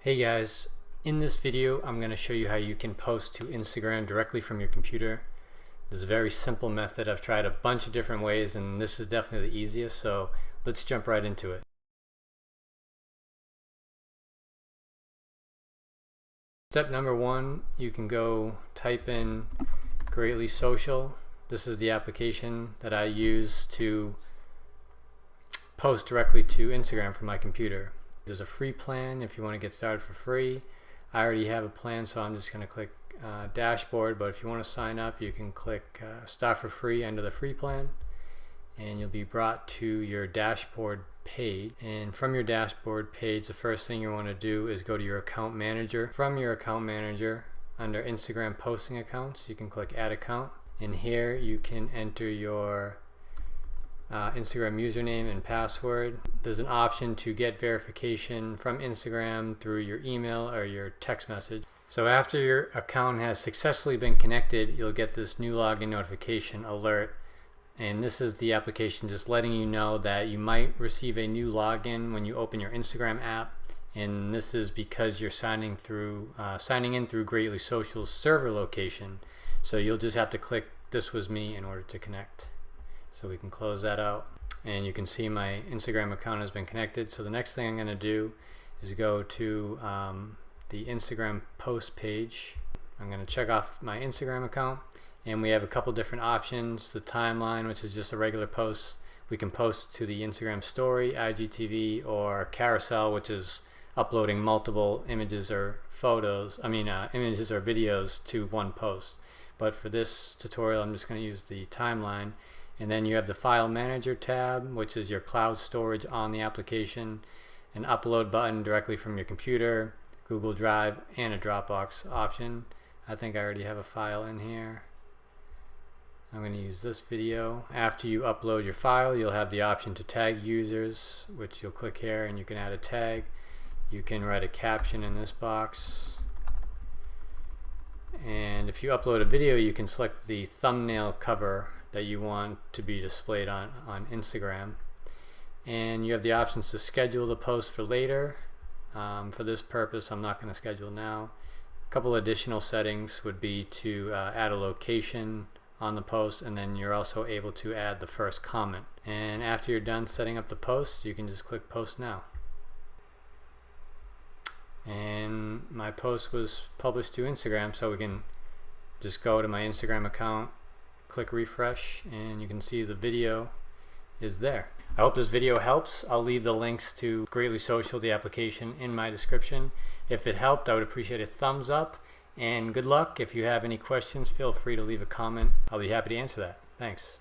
Hey guys, in this video I'm going to show you how you can post to Instagram directly from your computer. This is a very simple method. I've tried a bunch of different ways and this is definitely the easiest, so let's jump right into it. Step number one, you can go type in Greatly Social. This is the application that I use to post directly to Instagram from my computer. There's a free plan if you want to get started for free. I already have a plan, so I'm just going to click dashboard, but if you want to sign up you can click start for free under the free plan and you'll be brought to your dashboard page. And from your dashboard page, the first thing you want to do is go to your account manager. From your account manager, under Instagram posting accounts, you can click add account, and here you can enter your Instagram username and password. There's an option to get verification from Instagram through your email or your text message. So after your account has successfully been connected, you'll get this new login notification alert, and this is the application just letting you know that you might receive a new login when you open your Instagram app, and this is because you're signing in through Greatly Social's server location. So you'll just have to click "This was me" in order to connect. So we can close that out, and you can see my Instagram account has been connected. So the next thing I'm going to do is go to the Instagram post page. I'm going to check off my Instagram account, and we have a couple different options. The timeline, which is just a regular post. We can post to the Instagram story, IGTV, or carousel, which is uploading multiple images or images or videos to one post. But for this tutorial I'm just going to use the timeline. And then you have the File Manager tab, which is your cloud storage on the application, an upload button directly from your computer, Google Drive, and a Dropbox option. I think I already have a file in here. I'm going to use this video. After you upload your file, you'll have the option to tag users, which you'll click here and you can add a tag. You can write a caption in this box. And if you upload a video, you can select the thumbnail cover that you want to be displayed on Instagram, and you have the options to schedule the post for later. For this purpose I'm not going to schedule now. A couple additional settings would be to add a location on the post, and then you're also able to add the first comment. And after you're done setting up the post, you can just click post now. And my post was published to Instagram, so we can just go to my Instagram account, click refresh, and you can see the video is there. I hope this video helps. I'll leave the links to Greatly Social, the application, in my description. If it helped, I would appreciate a thumbs up, and good luck. If you have any questions, feel free to leave a comment. I'll be happy to answer that. Thanks.